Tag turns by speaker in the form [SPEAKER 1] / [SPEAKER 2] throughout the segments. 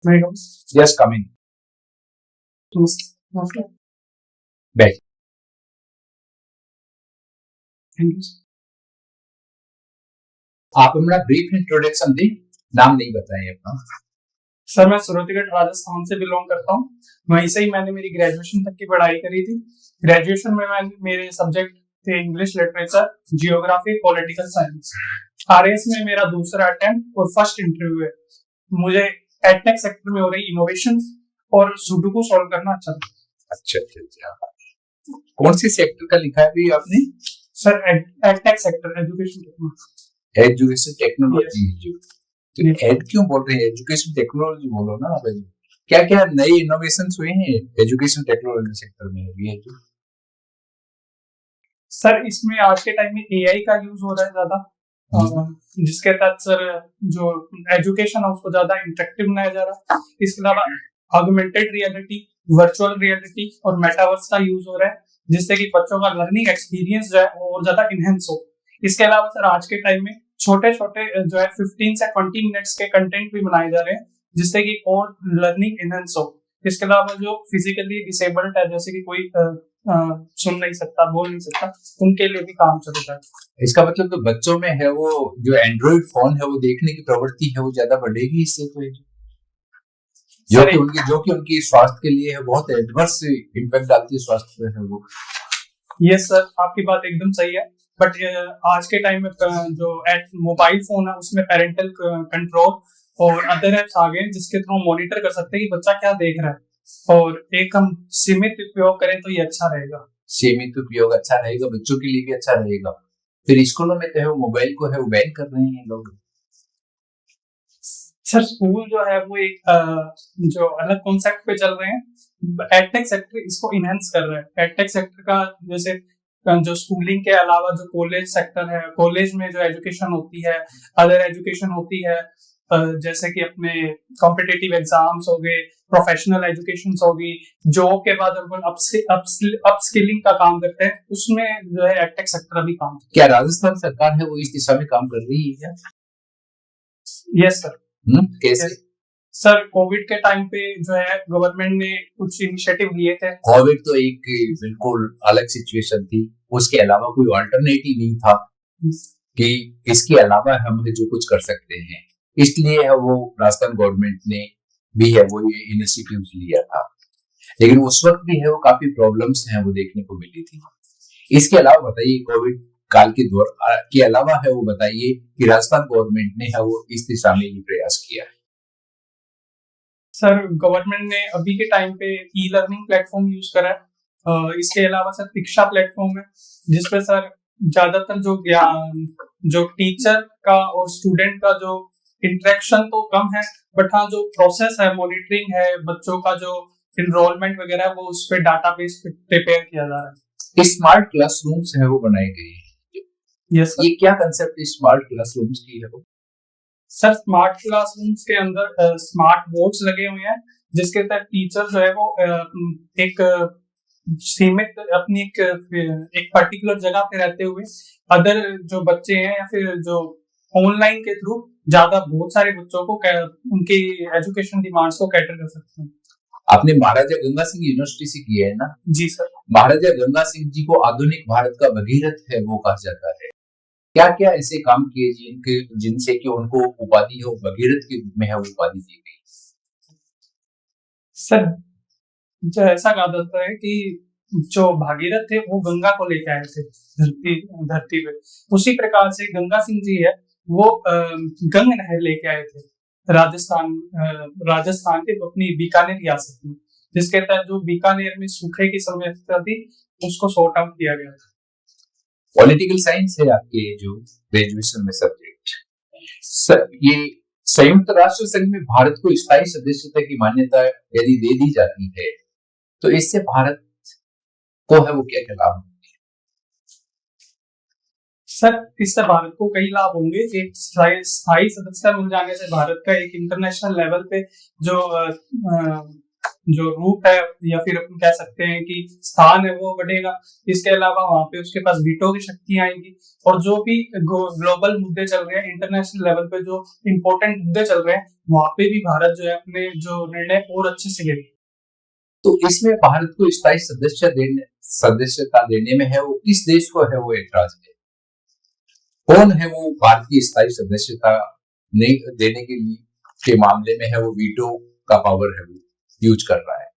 [SPEAKER 1] Madam,
[SPEAKER 2] Yes, coming.
[SPEAKER 1] okay.
[SPEAKER 2] Back.
[SPEAKER 1] Thank you.
[SPEAKER 2] आप अपना brief introduction दी, नाम नहीं बताएं अपना।
[SPEAKER 1] सर मैं सूरतगढ़ राजस्थान से बिलोंग करता हूँ। वहीं से ही मैंने मेरी ग्रेजुएशन तक की पढ़ाई करी थी। ग्रेजुएशन में मेरे सब्जेक्ट थे English literature, geography, political science. RS में मेरा दूसरा अटेम्प्ट और फर्स्ट इंटरव्यू है। मुझे एडटेक सेक्टर में हो रही इनोवेशन और सुडोकू सॉल्व करना अच्छा लगता
[SPEAKER 2] अच्छा अच्छा अच्छा। कौन सी सेक्टर का लिखा है अभी आपने?
[SPEAKER 1] Sir edtech sector, education technology.
[SPEAKER 2] Education technology. तो एड क्यों बोल रहे हैं? एजुकेशन टेक्नोलॉजी बोलो ना आप। क्या क्या नए इनोवेशंस हुए हैं एजुकेशन टेक्नोलॉजी सेक्टर में अभी?
[SPEAKER 1] सर इसमें आज के टाइम में एआई का यूज हो रहा है ज्यादा, जिसके तहत सर जो एजुकेशन है उसको ज्यादा इंटरेक्टिव बनाया जा रहा है। इसके अलावा ऑगमेंटेड रियलिटी, वर्चुअल रियलिटी और मेटावर्स का यूज हो रहा है, जिससे कि बच्चों का लर्निंग एक्सपीरियंस जो है वो और ज्यादा इनहेंस हो। इसके अलावा सर आज के टाइम में छोटे छोटे जो है 15 से 20 मिनट्स के कंटेंट भी बनाए जा रहे हैं, जिससे कि और लर्निंग इनहेंस हो। इसके अलावा जो फिजिकली डिसेबल्ड है, जैसे कि कोई सुन नहीं सकता, बोल नहीं सकता, उनके लिए भी काम चलता है।
[SPEAKER 2] इसका मतलब तो बच्चों में है वो जो एंड्रॉइड फोन है वो देखने की प्रवृत्ति है वो ज्यादा बढ़ेगी इससे, तो जो कि उनकी स्वास्थ्य के लिए है बहुत एडवर्स इम्पैक्ट डालती है स्वास्थ्य पे है वो।
[SPEAKER 1] यस सर, आपकी बात एकदम सही है। बट आज के टाइम में जो मोबाइल फोन है उसमें पेरेंटल कंट्रोल और अदर एप्स आ गए जिसके थ्रू मॉनिटर कर सकते हैं कि बच्चा क्या देख रहा है, और एक हम सीमित उपयोग करें तो ये अच्छा रहेगा।
[SPEAKER 2] सीमित उपयोग अच्छा रहेगा, बच्चों के लिए भी अच्छा रहेगा। फिर स्कूलों में तो है वो मोबाइल को है वो बैन कर रहे हैं लोग।
[SPEAKER 1] सर स्कूल जो है वो एक जो अलग कॉन्सेप्ट पे चल रहे हैं। एडटेक सेक्टर इसको इनहेंस कर रहा है। एडटेक सेक्टर का जैसे जो स्कूलिंग के अलावा जो कॉलेज सेक्टर है, कॉलेज में जो एजुकेशन होती है, अदर एजुकेशन होती है, जैसे कि अपने कॉम्पिटिटिव एग्जाम्स हो गए, प्रोफेशनल एजुकेशन हो गई, जॉब के बाद अपन अपस्किलिंग का काम करते हैं, उसमें जो है एडटेक सेक्टर अभी काम।
[SPEAKER 2] क्या राजस्थान सरकार है वो इस दिशा में काम कर रही है क्या?
[SPEAKER 1] Yes sir.
[SPEAKER 2] कैसे?
[SPEAKER 1] सर कोविड के टाइम पे जो है गवर्नमेंट ने कुछ इनिशिएटिव लिए थे।
[SPEAKER 2] कोविड तो एक बिल्कुल अलग सिचुएशन थी, उसके अलावा कोई अल्टरनेटिव नहीं था कि इसके अलावा हम जो कुछ कर सकते हैं, इसलिए है वो राजस्थान गवर्नमेंट ने भी है वो ये इनिशिएटिव लिया था। लेकिन उस वक्त भी है वो काफी प्रॉब्लम्स हैं वो देखने को मिली थी। इसके अलावा बताइए कोविड काल के दौर के अलावा है वो बताइए कि राजस्थान गवर्नमेंट ने है वो इस दिशा में ये प्रयास किया है।
[SPEAKER 1] सर गवर्नमेंट ने अभी के टाइम पे ई लर्निंग प्लेटफॉर्म यूज करा है। इसके अलावा सर दीक्षा प्लेटफॉर्म है, जिसपे सर ज्यादातर जो ज्ञान जो टीचर का और स्टूडेंट का जो इंटरेक्शन तो कम है, बट हाँ जो प्रोसेस है, मॉनिटरिंग है, बच्चों का जो इनरोलमेंट वगैरह है वो उस पे डाटाबेस प्रिपेयर किया जा रहा है।
[SPEAKER 2] स्मार्ट क्लासरूम्स है वो बनाए गए हैं।
[SPEAKER 1] Yes sir.
[SPEAKER 2] ये क्या कंसेप्ट स्मार्ट क्लासरूम्स की है वो?
[SPEAKER 1] सर स्मार्ट क्लासरूम्स के अंदर स्मार्ट बोर्ड्स लगे हुए हैं, जिसके तहत टीचर जो है वो एक सीमित अपनी एक पर्टिकुलर जगह पे रहते हुए अदर जो बच्चे हैं या फिर जो ऑनलाइन के थ्रू ज्यादा बहुत सारे बच्चों को उनकी एजुकेशन डिमांड्स को कैटर कर सकते हैं।
[SPEAKER 2] आपने महाराजा गंगा सिंह यूनिवर्सिटी से किया है ना?
[SPEAKER 1] जी सर।
[SPEAKER 2] महाराजा गंगा सिंह जी को आधुनिक भारत का भगीरथ है वो कहा जाता है। क्या क्या ऐसे काम किए जिनसे कि उनको उपाधि हो भगीरथ के रूप में है वो उपाधि दी गई?
[SPEAKER 1] सर जो ऐसा कहा जाता है कि जो भागीरथ थे वो गंगा को लेके आए थे धरती पे, उसी प्रकार से गंगा सिंह जी है वो गंग नहर लेके आए थे राजस्थान के अपनी बीकानेर रियासत में, जिसके तहत जो बीकानेर में सूखे की समस्या थी उसको सॉर्ट आउट किया गया था।
[SPEAKER 2] पॉलिटिकल साइंस है आपके जो ग्रेजुएशन में सब्जेक्ट। ये संयुक्त राष्ट्र संघ में भारत को स्थायी सदस्यता की मान्यता यदि दे दी जाती है तो इससे भारत को है वो क्या क्या लाभ होंगे?
[SPEAKER 1] सर इससे भारत को कई लाभ होंगे। एक स्थायी सदस्यता मिल जाने से भारत का एक इंटरनेशनल लेवल पे जो जो रूट है या फिर अपन कह सकते हैं कि स्थान है वो बढ़ेगा। इसके अलावा वहां पे उसके पास वीटो की शक्तियां आएंगी, और जो भी ग्लोबल मुद्दे चल रहे हैं, इंटरनेशनल लेवल पे जो इम्पोर्टेंट मुद्दे चल रहे हैं, वहां पे भी भारत जो है अपने जो निर्णय और अच्छे से ले।
[SPEAKER 2] तो इसमें भारत को स्थायी सदस्यता देने में है वो किस देश को है वो एतराज है? कौन है वो भारत की स्थायी सदस्यता नहीं देने के लिए के मामले में है वो वीटो का पावर है वो यूज कर रहा है?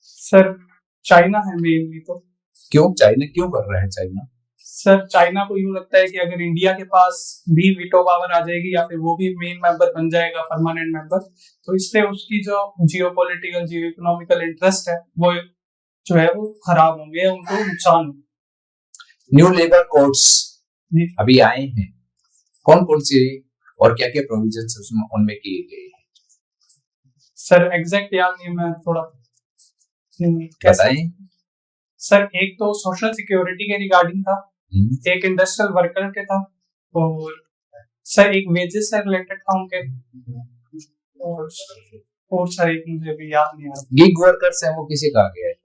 [SPEAKER 1] सर चाइना है मेनली। तो
[SPEAKER 2] क्यों चाइना क्यों कर रहा है चाइना?
[SPEAKER 1] सर चाइना को यूं लगता है कि अगर इंडिया के पास भी वीटो पावर आ जाएगी या फिर वो भी मेन मेंबर बन जाएगा, परमानेंट मेंबर, तो इससे उसकी जो जियोपॉलिटिकल जियो इकोनॉमिकल इंटरेस्ट है वो जो है वो खराब होंगे, उनको नुकसान होगा।
[SPEAKER 2] न्यू लेबर कोड्स अभी आए हैं, कौन कौन से और क्या क्या प्रोविजंस उनमें किए गए हैं?
[SPEAKER 1] सर एग्जैक्ट याद नहीं, मैं थोड़ा
[SPEAKER 2] बताएं।
[SPEAKER 1] सर एक तो सोशल सिक्योरिटी के रिगार्डिंग था, एक इंडस्ट्रियल वर्कर के था, और सर एक वेजेस से रिलेटेड था उनके, और सर एक मुझे भी याद नहीं आ रहा।
[SPEAKER 2] गिग वर्कर्स है वो किसे कहा गया है?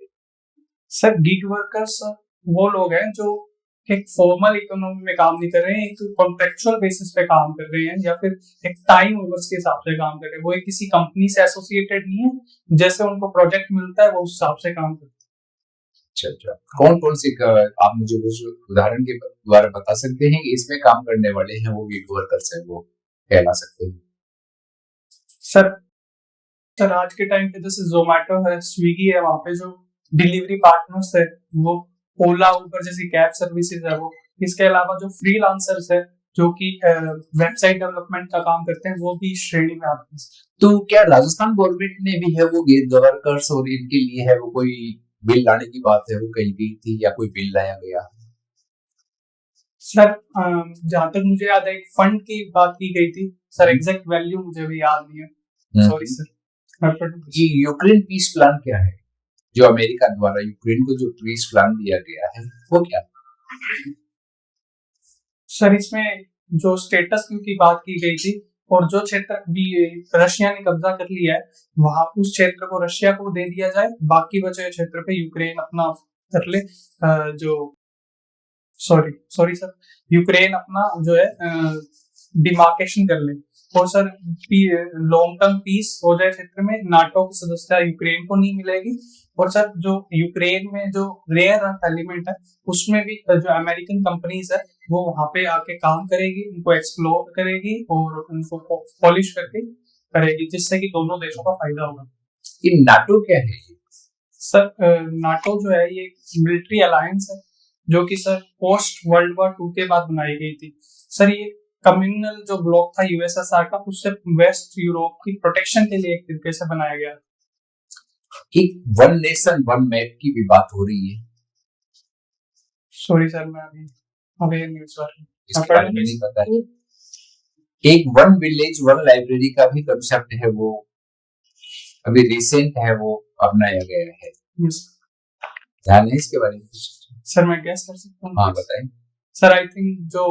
[SPEAKER 1] सर गिग वर्कर्स वो लोग हैं जो एक फॉर्मल इकोनॉमी में काम नहीं कर रहे हैं, एक कॉन्ट्रेक्चुअल बेसिस पे काम कर रहे हैं, या फिर एक टाइम ओवर्स के हिसाब से काम कर रहे हैं। वो एक किसी कंपनी से एसोसिएटेड नहीं है, जैसे उनको प्रोजेक्ट मिलता है वो उस हिसाब से काम करते हैं।
[SPEAKER 2] अच्छा, कौन कौन से आप मुझे वो उदाहरण के द्वारा बता सकते हैं कि इसमें काम करने वाले हैं वो गिग वर्कर्स हैं वो कहला सकते हैं?
[SPEAKER 1] सर आज के टाइम पे जैसे जोमेटो है, स्विगी है, वहाँ पे जो डिलीवरी पार्टनर्स है, वो ओला उबर जैसी कैब सर्विसेज है वो, इसके अलावा जो फ्रीलांसर्स है जो कि वेबसाइट डेवलपमेंट का काम करते हैं, वो भी इस श्रेणी में आते हैं।
[SPEAKER 2] तो क्या राजस्थान गवर्नमेंट ने भी है वो गिग वर्कर्स और इनके लिए है वो कोई बिल लाने की बात है वो कहीं गई थी या कोई बिल लाया गया?
[SPEAKER 1] सर जहाँ तक मुझे याद है एक फंड की बात की गई थी सर, एग्जैक्ट वैल्यू मुझे भी याद नहीं है, सॉरी सर।
[SPEAKER 2] ये यूक्रेन पीस प्लान क्या है जो अमेरिका द्वारा यूक्रेन को जो पीस प्लान दिया गया है वो क्या?
[SPEAKER 1] सर इसमें जो स्टेटस की बात की गई थी, और जो क्षेत्र भी रशिया ने कब्जा कर लिया है वहां उस क्षेत्र को रशिया को दे दिया जाए, बाकी बचे क्षेत्र पे यूक्रेन अपना कर ले, जो सॉरी सर, यूक्रेन अपना जो है डिमार्केशन कर ले, और सर लॉन्ग टर्म पीस हो जाए क्षेत्र में। नाटो की सदस्यता यूक्रेन को नहीं मिलेगी, और सर जो यूक्रेन में जो रेयर अर्थ एलिमेंट है उसमें भी जो अमेरिकन कंपनीज है वो वहां पे आके काम करेगी, उनको एक्सप्लोर करेगी और उनको पॉलिश करके करेगी, जिससे कि दोनों देशों का फायदा होगा।
[SPEAKER 2] ये नाटो क्या है?
[SPEAKER 1] सर नाटो जो है ये मिलिट्री अलायंस है जो कि सर पोस्ट वर्ल्ड वॉर 2 के बाद बनाई गई थी। सर ये कम्युनल जो ब्लॉक था यूएसएसआर का, उससे वेस्ट यूरोप की प्रोटेक्शन के लिए एक तरीके से बनाया गया।
[SPEAKER 2] एक वन नेशन वन मैप की भी बात हो रही है।
[SPEAKER 1] सॉरी सर, मैं अभी न्यूज़
[SPEAKER 2] इसके बारे में नहीं पता है। एक वन विलेज वन लाइब्रेरी का भी कंसेप्ट है वो अभी रिसेंट है वो अपनाया गया है। ध्यान है इसके बारे में?
[SPEAKER 1] सर मैं गैस कर सकता हूँ?
[SPEAKER 2] हाँ बताएं।
[SPEAKER 1] सर आई थिंक जो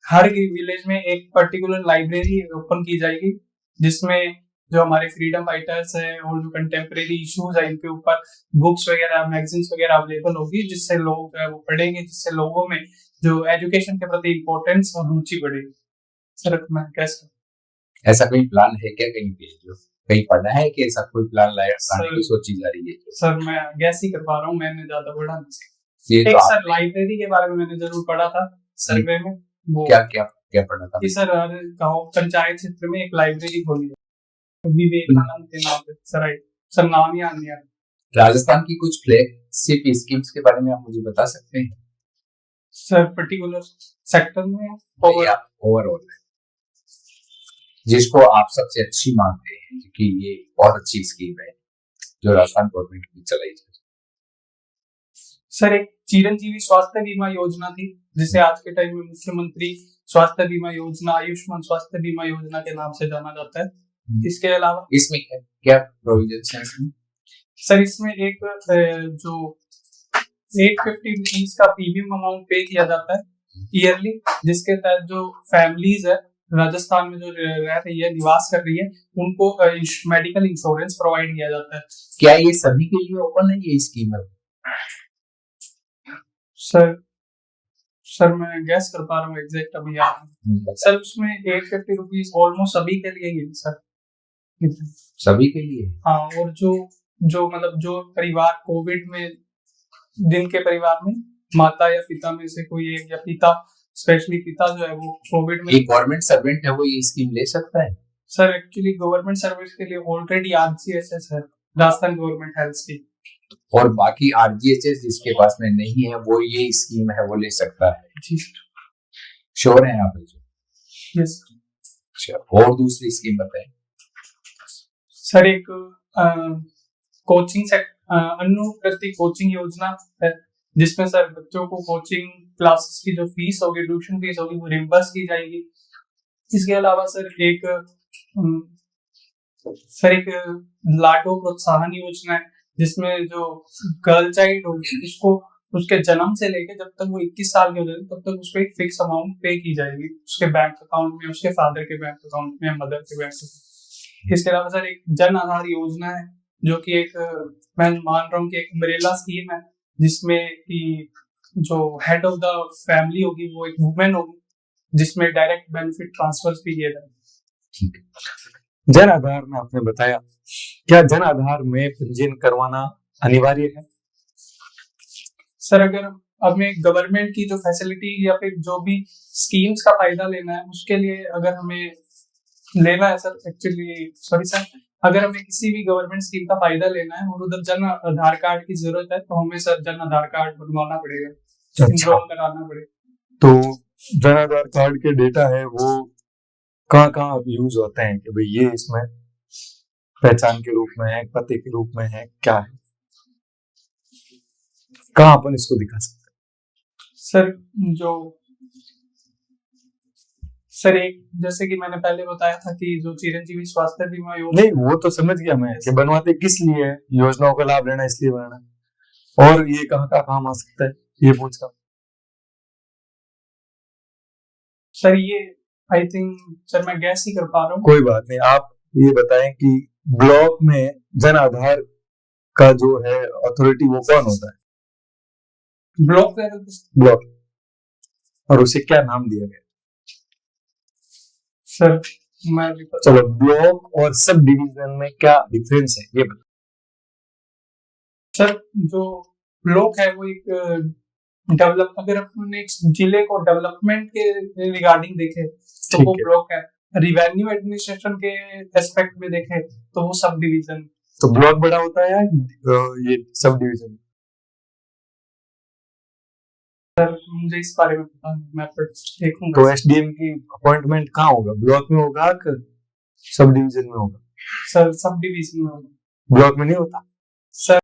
[SPEAKER 1] हर विलेज में एक पर्टिकुलर लाइब्रेरी ओपन की जाएगी, जिसमें जो हमारे फ्रीडम फाइटर्स है और जो कंटेम्प्रेरी इश्यूज है इनके ऊपर बुक्स वगैरह मैगजीन्स वगैरह अवेलेबल होगी, जिससे लोग वो पढ़ेंगे, जिससे लोगों में जो एजुकेशन के प्रति इम्पोर्टेंस और रुचि बढ़ेगी। सर मैं गैस कर,
[SPEAKER 2] ऐसा कोई प्लान है क्या कहीं पे जो कहीं पढ़ा है कि ऐसा कोई प्लान लाने की सोची जा रही है?
[SPEAKER 1] सर मैं गैस ही कर पा रहा हूँ, मैंने ज्यादा पढ़ा नहीं।
[SPEAKER 2] एक
[SPEAKER 1] सर लाइब्रेरी के बारे में मैंने जरूर पढ़ा था सर्वे में। वो
[SPEAKER 2] क्या क्या क्या पढ़ा था?
[SPEAKER 1] सर हर गाँव पंचायत क्षेत्र में एक लाइब्रेरी खोली है विवेकानंद के नाम पे। सर नाम ही याद नहीं आ रहा।
[SPEAKER 2] राजस्थान की कुछ फ्लैगशिप स्कीम्स के बारे में आप मुझे बता सकते हैं?
[SPEAKER 1] सर पर्टिकुलर सेक्टर में
[SPEAKER 2] ओवरऑल जिसको आप सबसे अच्छी मानते हैं कि ये बहुत अच्छी स्कीम है जो राजस्थान गवर्नमेंट ने चलाई है?
[SPEAKER 1] सर एक चिरंजीवी स्वास्थ्य बीमा योजना थी, जिसे आज के टाइम में मुख्यमंत्री स्वास्थ्य बीमा योजना, आयुष्मान स्वास्थ्य बीमा योजना के नाम से जाना जाता है। इसके अलावा
[SPEAKER 2] इसमें क्या प्रोविजंस हैं इसमें?
[SPEAKER 1] सर इसमें एक जो 850 रुपीज का प्रीमियम अमाउंट पे किया जाता है ईयरली, जिसके तहत जो फैमिलीज है राजस्थान में जो रह रही है, निवास कर रही है, उनको मेडिकल इंश्योरेंस प्रोवाइड किया जाता है।
[SPEAKER 2] क्या ये सभी के लिए ओपन है ये स्कीम है?
[SPEAKER 1] सर सर मैं गैस कर पा रहा हूँ एग्जैक्ट अभी याद नहीं। सर उसमें 850 रुपीज ऑलमोस्ट सभी के लिए ही है सर।
[SPEAKER 2] सभी के लिए?
[SPEAKER 1] हाँ, और जो जो मतलब जो परिवार कोविड में, जिनके परिवार में माता या पिता में से कोई एक, या पिता स्पेशली पिता जो है वो कोविड में,
[SPEAKER 2] एक गवर्नमेंट सर्वेंट है वो ये स्कीम ले सकता है?
[SPEAKER 1] सर एक्चुअली गवर्नमेंट सर्विस के लिए ऑलरेडी आरजीएचएस है, राजस्थान गवर्नमेंट हेल्थ स्कीम,
[SPEAKER 2] और बाकी आरजीएचएस जिसके पास में नहीं है वो ये स्कीम है वो ले सकता है?
[SPEAKER 1] जी
[SPEAKER 2] श्योर है आप?
[SPEAKER 1] यस।
[SPEAKER 2] और दूसरी स्कीम बताएं
[SPEAKER 1] सर। एक कोचिंग से अनुप्रति कोचिंग योजना है, जिसमें सर बच्चों को कोचिंग क्लासेस की जो फीस होगी, ट्यूशन फीस होगी, वो रिम्बर्स की जाएगी। इसके अलावा सर एक लाडो प्रोत्साहन योजना है, जिसमें जो गर्ल चाइल्ड होगी उसको उसके जन्म से लेके जब तक वो 21 साल की हो जाएगी तब तक उसको एक फिक्स अमाउंट पे की जाएगी, उसके बैंक अकाउंट में, उसके फादर के बैंक अकाउंट में, मदर के बैंक अकाउंट। इसके अलावा सर एक जन आधार योजना है, जो कि एक मैं मान रहा हूँ कि एक अम्ब्रेला स्कीम है, जिसमें कि जो हेड ऑफ द फैमिली होगी वो एक वुमेन होगी, जिसमें डायरेक्ट बेनिफिट ट्रांसफर भी किए जाए।
[SPEAKER 2] ठीक है।
[SPEAKER 3] जन आधार में आपने बताया, क्या जन आधार में पंजीयन करवाना अनिवार्य है?
[SPEAKER 1] सर अगर हमें गवर्नमेंट की जो फैसिलिटी या फिर जो भी स्कीम्स का फायदा लेना है, उसके लिए अगर हमें लेना है सर, एक्चुअली सॉरी सर, अगर हमें किसी भी गवर्नमेंट स्कीम का फायदा लेना है और उधर जन आधार कार्ड की जरूरत है, तो हमें सर जन आधार कार्ड बनवाना पड़ेगा, इनरोल कराना पड़ेगा।
[SPEAKER 3] तो जन आधार कार्ड के डेटा है वो कहाँ कहाँ यूज होते हैं कि भाई ये इसमें पहचान के रूप में है, पते के रूप में है, क्या है, कहाँ अपन इसको दिखा सकते हैं?
[SPEAKER 1] सर एक जैसे कि मैंने पहले बताया था कि जो चिरंजीवी स्वास्थ्य बीमा योजना,
[SPEAKER 3] नहीं वो तो समझ गया मैं कि बनवाते किस लिए है, योजनाओं का लाभ लेना इसलिए बनाना, और ये कहाँ का काम आ सकता है ये पूछ रहा।
[SPEAKER 1] सर ये आई थिंक सर मैं गैस ही कर पा रहा हूँ।
[SPEAKER 3] कोई बात नहीं, आप ये बताएं कि ब्लॉक में जन आधार का जो है अथॉरिटी वो कौन होता है?
[SPEAKER 1] ब्लॉक लेवल
[SPEAKER 3] ब्लॉक, और उसे क्या नाम दिया गया?
[SPEAKER 1] सर मैं
[SPEAKER 3] चलो, ब्लॉक और सब डिवीजन में क्या डिफरेंस है ये बताओ।
[SPEAKER 1] सर जो ब्लॉक है वो एक डेवलप, अगर अपने जिले को डेवलपमेंट के रिगार्डिंग देखे तो वो ब्लॉक है, रिवेन्यू एडमिनिस्ट्रेशन के एस्पेक्ट में देखे तो वो सब डिवीजन।
[SPEAKER 3] तो ब्लॉक बड़ा होता है या ये सब डिवीजन?
[SPEAKER 1] सर मुझे इस बारे में पता नहीं, मैं देखूंगा।
[SPEAKER 3] तो एसडीएम की अपॉइंटमेंट कहाँ होगा, ब्लॉक में होगा कि सब डिवीजन में होगा?
[SPEAKER 1] सर सब डिवीजन में होगा,
[SPEAKER 3] ब्लॉक में नहीं होता।
[SPEAKER 1] सर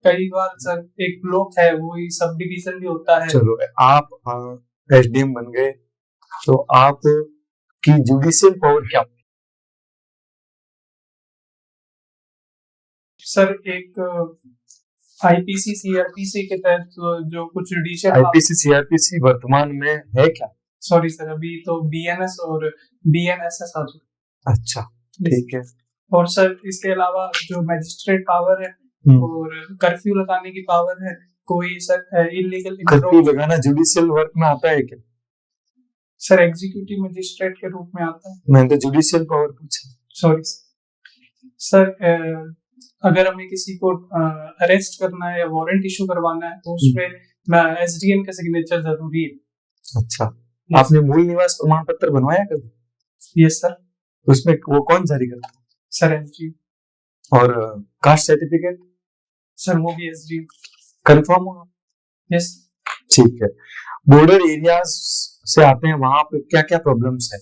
[SPEAKER 1] कई बार सर एक ब्लॉक है वो ही सब डिवीजन भी होता है।
[SPEAKER 3] चलो आप एसडीएम बन गए तो आप की जुडिशियल पावर क्या?
[SPEAKER 1] सर एक आईपीसी सीआरपीसी के तहत जो कुछ जुडिशियल,
[SPEAKER 3] आईपीसी सीआरपीसी वर्तमान में है क्या?
[SPEAKER 1] सॉरी सर अभी तो बीएनएस और बीएनएसएस आ चुका।
[SPEAKER 3] अच्छा ठीक है।
[SPEAKER 1] और सर इसके अलावा जो मैजिस्ट्रेट पावर है और कर्फ्यू लगाने की पावर है, कोई सर इलीगल
[SPEAKER 3] कर्फ्यू लगाना जुडिशियल वर्क में आता है क्या?
[SPEAKER 1] सर एग्जीक्यूटिव मजिस्ट्रेट के रूप में आता है।
[SPEAKER 3] मैंने तो जुडिशियल पावर पूछा।
[SPEAKER 1] सॉरी सर, अगर हमें किसी को अरेस्ट करना है या वारंट इशू करवाना है तो उसमें एसडीएम का सिग्नेचर जरूरी है।
[SPEAKER 3] अच्छा, आपने मूल निवास प्रमाण पत्र बनवाया कभी?
[SPEAKER 1] Yes sir.
[SPEAKER 3] उसमें वो कौन जारी करता है?
[SPEAKER 1] Sir SDM.
[SPEAKER 3] और कास्ट सर्टिफिकेट?
[SPEAKER 1] सर वो भी एसडीएम।
[SPEAKER 3] कंफर्म हो?
[SPEAKER 1] यस।
[SPEAKER 3] ठीक है। बॉर्डर एरियाज से आते हैं, वहां पे क्या क्या प्रॉब्लम्स है?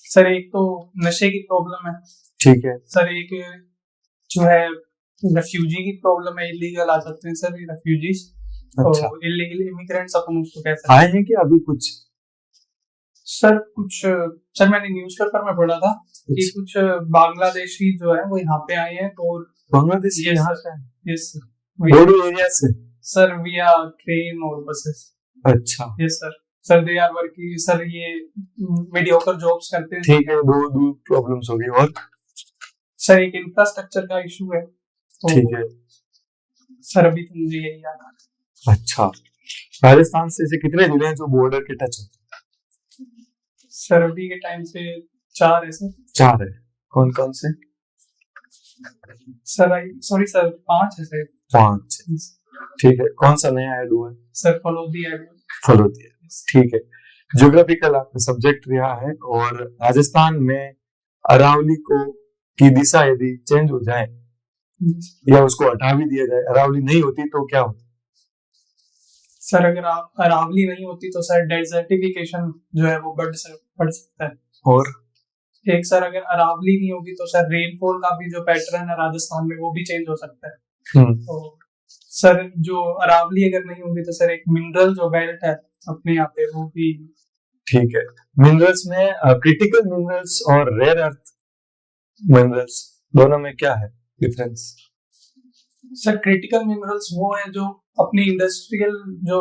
[SPEAKER 1] सर एक तो नशे की प्रॉब्लम है।
[SPEAKER 3] ठीक है
[SPEAKER 1] सर एक जो है रेफ्यूजी की प्रॉब्लम है, इलीगल आ जाते हैं सर रेफ्यूजीज।
[SPEAKER 3] अच्छा।
[SPEAKER 1] तो इलीगल इमिग्रेंट्स अपन उसको कह सकते हैं।
[SPEAKER 3] आए हैं कि अभी कुछ?
[SPEAKER 1] सर कुछ सर मैंने न्यूज़पेपर में पढ़ा था कि कुछ बांग्लादेशी जो है वो यहाँ पे आए हैं। और
[SPEAKER 3] बांग्लादेश यहाँ से?
[SPEAKER 1] यस
[SPEAKER 3] बॉर्डर एरिया से
[SPEAKER 1] सर, विया ट्रेन और बसेस।
[SPEAKER 3] अच्छा
[SPEAKER 1] yes sir. Sir they are working, sir ये मीडियोकर जॉब्स करते हैं।
[SPEAKER 3] ठीक है, दो प्रॉब्लम्स हो गई, और
[SPEAKER 1] सर एक इंफ्रास्ट्रक्चर का इशू है, तो
[SPEAKER 3] ठीक है।
[SPEAKER 1] सर अभी तो मुझे यही याद आ रहा
[SPEAKER 3] अच्छा, राजस्थान से ऐसे कितने जिले हैं जो बॉर्डर के टच होते हैं?
[SPEAKER 1] है। सर अभी के टाइम पे 4 है सर।
[SPEAKER 3] 4 है, कौन कौन से?
[SPEAKER 1] सर सॉरी सर 5 है सर।
[SPEAKER 3] 5, ठीक है। कौन सा नया ऐड हुआ है?
[SPEAKER 1] सर फलोदी है।
[SPEAKER 3] फलोदिया, ठीक है। ज्योग्राफिकल आपका सब्जेक्ट रहा है, और राजस्थान में अरावली को की दिशा यदि चेंज हो जाए या उसको हटा भी दिया जाए, अरावली नहीं होती तो क्या होता?
[SPEAKER 1] सर अगर आप अरावली नहीं होती तो सर डेजर्टिफिकेशन जो है वो बढ़ सकता है।
[SPEAKER 3] और
[SPEAKER 1] एक सर अगर अरावली नहीं होगी तो सर रेनफॉल का भी जो पैटर्न है राजस्थान में वो भी चेंज हो सकता है। तो सर जो अरावली अगर नहीं होगी तो सर एक मिनरल जो बेल्ट है अपने यहाँ पे वो भी।
[SPEAKER 3] ठीक है। मिनरल्स में क्रिटिकल मिनरल्स और रेयर अर्थ मिनरल्स दोनों में क्या है डिफरेंस?
[SPEAKER 1] सर क्रिटिकल मिनरल्स वो है जो अपनी इंडस्ट्रियल जो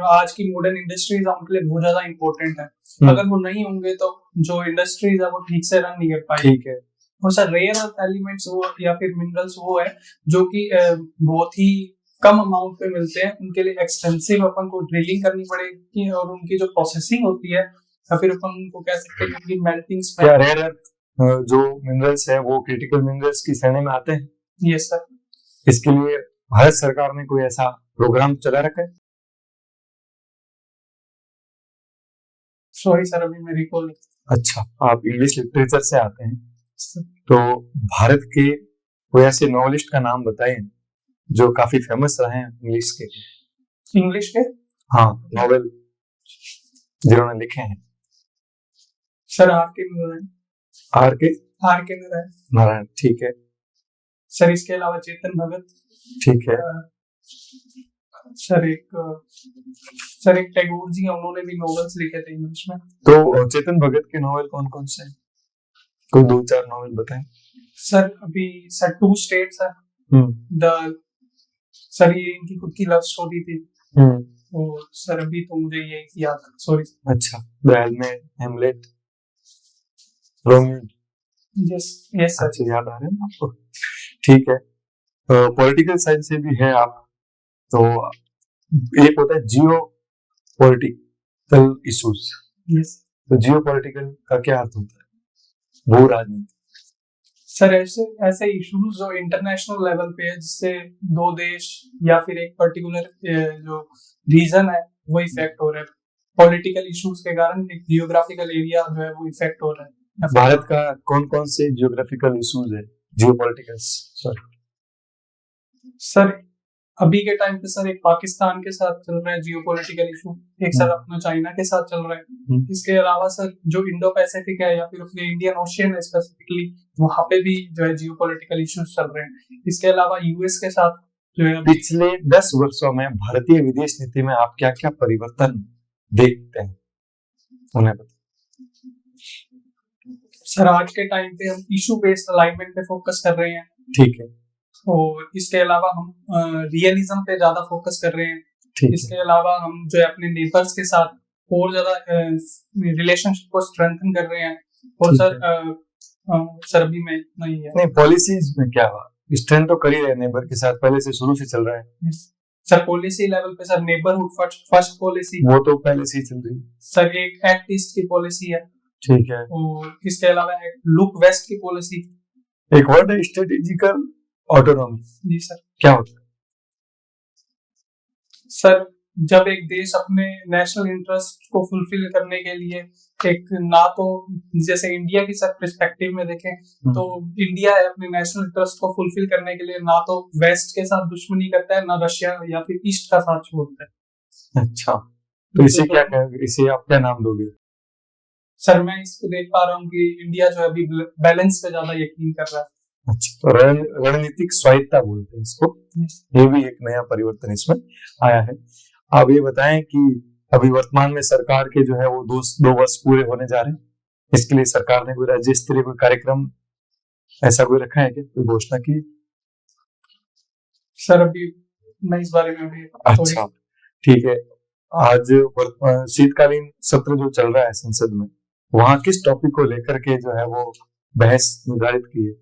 [SPEAKER 1] आज की मॉडर्न इंडस्ट्रीज है उनके लिए बहुत ज्यादा इंपॉर्टेंट है। अगर वो नहीं होंगे तो जो इंडस्ट्रीज है वो ठीक से रन नहीं कर पाएगी।
[SPEAKER 3] ठीक है।
[SPEAKER 1] और सर रेयर अर्थ एलिमेंट्स वो या फिर मिनरल्स वो है जो कि बहुत ही कम अमाउंट पे मिलते हैं, उनके लिए एक्सटेंसिव अपन को ड्रिलिंग करनी पड़ेगी, और उनकी जो प्रोसेसिंग होती है या फिर अपन उनको कह सकते हैं उनकी मेल्टिंग
[SPEAKER 3] क्या रेयर अर्थ जो मिनरल्स है वो क्रिटिकल मिनरल्स की श्रेणी में आते हैं?
[SPEAKER 1] Yes sir.
[SPEAKER 3] इसके लिए भारत सरकार ने कोई ऐसा प्रोग्राम चला रखा है?
[SPEAKER 1] सॉरी सर अभी मेरे को।
[SPEAKER 3] अच्छा, आप इंग्लिश लिटरेचर से आते हैं, तो भारत के कोई ऐसे नॉवेलिस्ट का नाम बताएं जो काफी फेमस रहे हैं इंग्लिश के।
[SPEAKER 1] इंग्लिश के?
[SPEAKER 3] हाँ, नॉवेल जिन्होंने लिखे हैं।
[SPEAKER 1] सर आर के नारायण।
[SPEAKER 3] आर के नारायण, ठीक है।
[SPEAKER 1] सर इसके अलावा चेतन भगत।
[SPEAKER 3] ठीक है।
[SPEAKER 1] सर एक टैगोर जी हैं, उन्होंने भी नॉवेल्स लिखे थे इंग्लिश में।
[SPEAKER 3] तो चेतन भगत के नॉवेल कौन कौन से हैं? कोई 2-4 नॉवेल बताएं।
[SPEAKER 1] सर अभी सर 2 स्टेट्स है। सर ये इनकी खुद की लव स्टोरी थी। और सर अभी तो मुझे ये याद, सॉरी।
[SPEAKER 3] अच्छा, the Hamlet, Romeo.
[SPEAKER 1] Yes yes sir.
[SPEAKER 3] अच्छा, याद आ रहे हैं आपको? ठीक है। पॉलिटिकल साइंस से भी है आप, तो एक होता है जियो पॉलिटिकल इश्यूज।
[SPEAKER 1] यस।
[SPEAKER 3] तो जियो पॉलिटिकल का क्या अर्थ होता है? भू राजनीति।
[SPEAKER 1] सर ऐसे इश्यूज जो इंटरनेशनल लेवल पे है, जिससे 2 देश या फिर एक पर्टिकुलर जो रीजन है वो इफेक्ट हो रहा है। पॉलिटिकल इश्यूज के कारण एक जियोग्राफिकल एरिया जो है वो इफेक्ट हो रहा है।
[SPEAKER 3] भारत का कौन कौन से जियोग्राफिकल इश्यूज है जियोपॉलिटिकल?
[SPEAKER 1] सर अभी के टाइम पे सर एक पाकिस्तान के साथ चल रहा है जियोपॉलिटिकल इशू, एक सर अपना चाइना के साथ चल रहा है। इसके अलावा सर जो इंडो पैसिफिक है या फिर अपने इंडियन ओशियन है स्पेसिफिकली, वहां पे भी जो है जियोपॉलिटिकल इश्यूज चल रहे हैं। इसके अलावा यूएस के साथ जो है
[SPEAKER 3] पिछले 10 वर्षों में भारतीय विदेश नीति में आप क्या क्या परिवर्तन देखते हैं, उन्हें बताएं।
[SPEAKER 1] सर आज के टाइम पे हम इशू बेस्ड अलाइनमेंट पे फोकस कर रहे हैं।
[SPEAKER 3] ठीक है।
[SPEAKER 1] और इसके अलावा हम रियलिज्म पे ज्यादा फोकस कर रहे हैं। इसके अलावा हम जो है अपने नेबर्स के साथ और ज्यादा रिलेशनशिप को स्ट्रेंथन कर रहे हैं। और सर अभी में नहीं है।
[SPEAKER 3] नहीं, पॉलिसीज में क्या हुआ? स्ट्रेंथ तो कर ही रहे नेबर के साथ, पहले से शुरू से चल रहा है।
[SPEAKER 1] सर पॉलिसी लेवल पे सर नेबरहुड फर्स्ट पॉलिसी,
[SPEAKER 3] वो तो पहले से ही चल रही है।
[SPEAKER 1] सर एक एक्ट ईस्ट की पॉलिसी है।
[SPEAKER 3] ठीक है।
[SPEAKER 1] और इसके अलावा एक लुक वेस्ट की पॉलिसी।
[SPEAKER 3] एक वर्ड है स्ट्रेटेजिकल ऑटोनॉमी।
[SPEAKER 1] जी सर।
[SPEAKER 3] क्या होता है?
[SPEAKER 1] सर जब एक देश अपने नेशनल इंटरेस्ट को फुलफिल करने के लिए एक, ना तो जैसे इंडिया की सर पर्सपेक्टिव में देखें तो इंडिया है अपने नेशनल इंटरेस्ट को फुलफिल करने के लिए ना तो वेस्ट के साथ दुश्मनी करता है, ना रशिया या फिर ईस्ट का साथ छोड़ता है।
[SPEAKER 3] अच्छा, तो इसे क्या कहेंगे, इसे आप क्या नाम दोगे?
[SPEAKER 1] सर मैं इसको देख पा रहा हूँ कि इंडिया जो है अभी बैलेंस पे ज्यादा यकीन कर रहा है।
[SPEAKER 3] अच्छा, तो रणनीतिक स्वायत्ता बोलते हैं इसको। ये भी एक नया परिवर्तन इसमें आया है। आप ये बताएं कि अभी वर्तमान में सरकार के जो है वो 2 वर्ष पूरे होने जा रहे हैं, इसके लिए सरकार ने कोई राज्य स्तरीय कोई कार्यक्रम ऐसा कोई रखा है क्या, कोई घोषणा की?
[SPEAKER 1] सर अभी मैं इस बारे में भी।
[SPEAKER 3] अच्छा, ठीक है। आज शीतकालीन सत्र जो चल रहा है संसद में, वहाँ किस टॉपिक को लेकर के जो है वो बहस निर्धारित की है?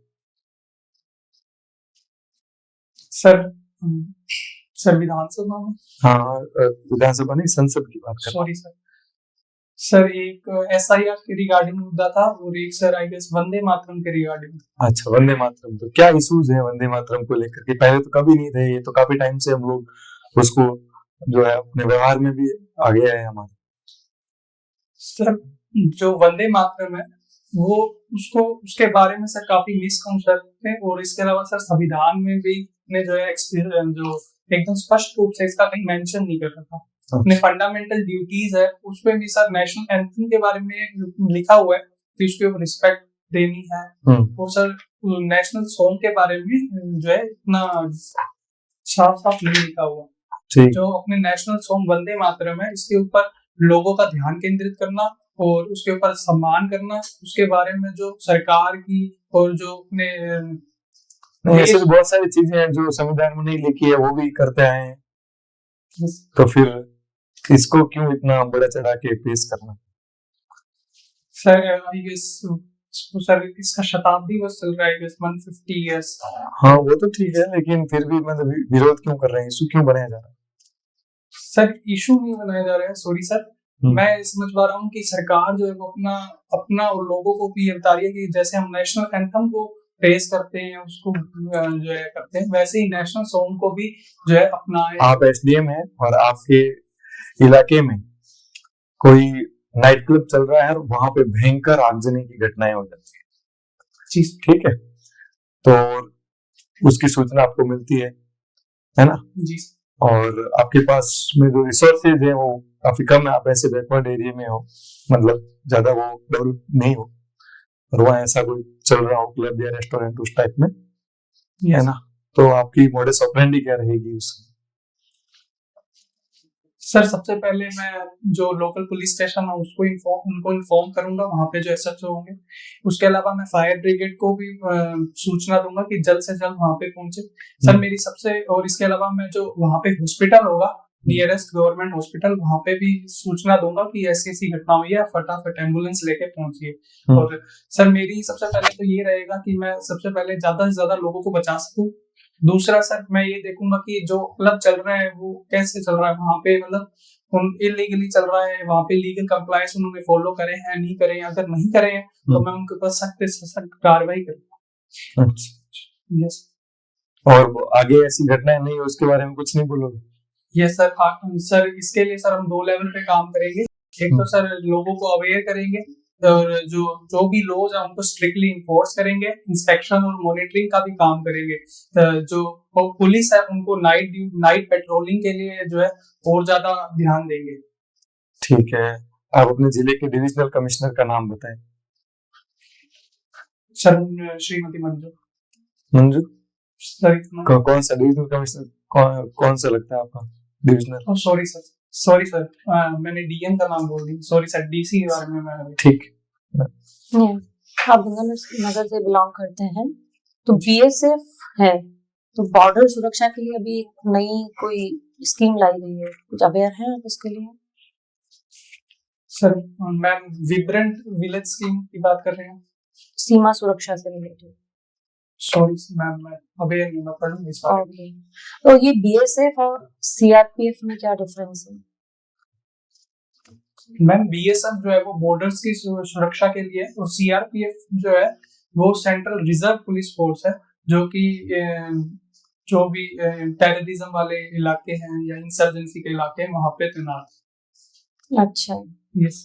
[SPEAKER 1] सर सर विधानसभा में,
[SPEAKER 3] हाँ, विधानसभा नहीं, संसद की बात कर रहा हूँ।
[SPEAKER 1] सॉरी सर एक SIR के रिगार्डिंग मुद्दा था और एक sir I guess Vande Mataram के रिगार्डिंग।
[SPEAKER 3] अच्छा, वंदे मातरम, तो क्या इश्यूज है वंदे मातरम को लेकर के? पहले तो कभी नहीं थे, ये तो काफी टाइम से हम लोग उसको जो है अपने व्यवहार में भी आ गया है हमारे।
[SPEAKER 1] सर जो वंदे मातरम है वो उसके बारे में सर काफी मिसकंसेप्ट है और इसके अलावा सर संविधान में भी ने जो है जो एकदम स्पष्ट रूप से इसका कहीं मेंशन नहीं कर रखा। अपने फंडामेंटल ड्यूटीज है उसमें भी सर नेशनल एंथम के बारे में लिखा हुआ है कि उसके ऊपर रिस्पेक्ट देनी है और सर नेशनल सॉन्ग के बारे में जो है इतना साफ साफ नहीं लिखा हुआ। जो अपने नेशनल सॉन्ग वंदे मातरम है इसके ऊपर लोगों का ध्यान केंद्रित करना और उसके ऊपर सम्मान करना, उसके बारे में जो सरकार की और जो अपने
[SPEAKER 3] ऐसे तो बहुत सारी चीजें हैं जो संविधान में नहीं लिखी है वो भी करते आए हैं, तो फिर इसको क्यों इतना बड़ा चढ़ा के पेश करना?
[SPEAKER 1] सर इसका शताब्दी वर्ष चल रहा है 150 इयर्स।
[SPEAKER 3] हाँ वो तो ठीक है, लेकिन फिर भी मतलब विरोध क्यों कर रहे हैं, इशू क्यों बनाया जा रहा है?
[SPEAKER 1] सर इशू नहीं बनाया जा रहा है, सॉरी सर, मैं समझ पा रहा हूँ कि सरकार जो है वो अपना और लोगों को भी ये बता रही है कि जैसे हम नेशनल एंथम को पेश करते हैं उसको जो है करते हैं वैसे ही नेशनल सॉन्ग को भी जो है अपनाएं। आप
[SPEAKER 3] SDM हैं और आपके इलाके में कोई नाइट क्लब चल रहा है और वहां पे भयंकर आगजनी की घटनाएं हो जाती है, ठीक है, तो उसकी सूचना आपको मिलती है ना
[SPEAKER 1] जी, और
[SPEAKER 3] आपके पास में जो रिसोर्सेज है वो काफी कम है, आप ऐसे बैकवर्ड एरिया में हो, मतलब ज्यादा वो डेवलप नहीं हो और वहाँ ऐसा कोई चल रहा हो क्लब या रेस्टोरेंट उस टाइप में, है ना, तो आपकी मोडस ऑपरेंडी क्या रहेगी उसमें?
[SPEAKER 1] सर सबसे पहले मैं जो लोकल पुलिस स्टेशन है उनको इन्फॉर्म करूंगा, वहाँ पे जो SHO होंगे। उसके अलावा मैं फायर ब्रिगेड को भी सूचना दूंगा कि जल्द से जल्द वहाँ पे पहुंचे। सर मेरी सबसे, और इसके अलावा मैं जो वहाँ पे हॉस्पिटल होगा नियरेस्ट गवर्नमेंट हॉस्पिटल, वहाँ पे भी सूचना दूंगा कि ऐसी घटना हुई है, फटाफट एम्बुलेंस लेके पहुंचिए। और सर मेरी सबसे पहले तो ये रहेगा कि मैं सबसे पहले ज्यादा से ज्यादा लोगों को बचा सकूं। दूसरा सर मैं ये देखूंगा कि जो क्लब चल रहा है वो कैसे चल रहा है, वहाँ पे मतलब इलीगली चल रहा है, वहाँ पे लीगल कंप्लायंस उन्होंने फॉलो करे हैं नहीं करे हैं, अगर नहीं करे हैं तो मैं उनके ऊपर सख्त से सख्त कार्रवाई करूंगा। यस।
[SPEAKER 3] और आगे ऐसी घटनाएं नहीं हो उसके बारे में कुछ नहीं बोलोगे?
[SPEAKER 1] Yes sir. सर इसके लिए सर हम 2 लेवल पे काम करेंगे। एक तो सर लोगों को अवेयर करेंगे और जो भी लॉज है उनको स्ट्रिक्टली इन्फोर्स करेंगे, इंस्पेक्शन और मॉनिटरिंग का भी काम करेंगे। जो पुलिस है उनको नाइट पेट्रोलिंग के लिए जो है और ज्यादा ध्यान देंगे।
[SPEAKER 3] ठीक है, आप अपने जिले के डिविजनल कमिश्नर का नाम बताएं।
[SPEAKER 1] Sir Shrimati Manju sir.
[SPEAKER 3] कौन सा डिविजनल कमिश्नर, कौन सा लगता है आपका डिविजनल?
[SPEAKER 1] सॉरी सर, मैंने DM का नाम बोल दिया, सॉरी सर, DC के बारे में मैं
[SPEAKER 3] ठीक।
[SPEAKER 4] आप गंगानगर से बिलोंग करते हैं तो BSF है, तो बॉर्डर सुरक्षा के लिए अभी नई कोई स्कीम लाई गई है, कुछ अवेयर है आप उसके लिए?
[SPEAKER 1] सर मैम विब्रेंट विलेज स्कीम की बात कर रहे हैं,
[SPEAKER 4] सीमा सुरक्षा से रिलेटेड।
[SPEAKER 1] सॉरी मैम मैं अवेयर नहीं, मैं पढ़ूंगी इस बारे में।
[SPEAKER 4] तो ये BSF और CRPF में क्या डिफरेंस है?
[SPEAKER 1] मैम BSF जो है वो बॉर्डर्स की सुरक्षा के लिए और CRPF जो है वो सेंट्रल रिजर्व पुलिस फोर्स है जो कि जो भी टेररिज्म वाले इलाके हैं या इंसर्जेंसी के इलाके हैं वहाँ पे तैनात।
[SPEAKER 4] अच्छा।
[SPEAKER 1] यस।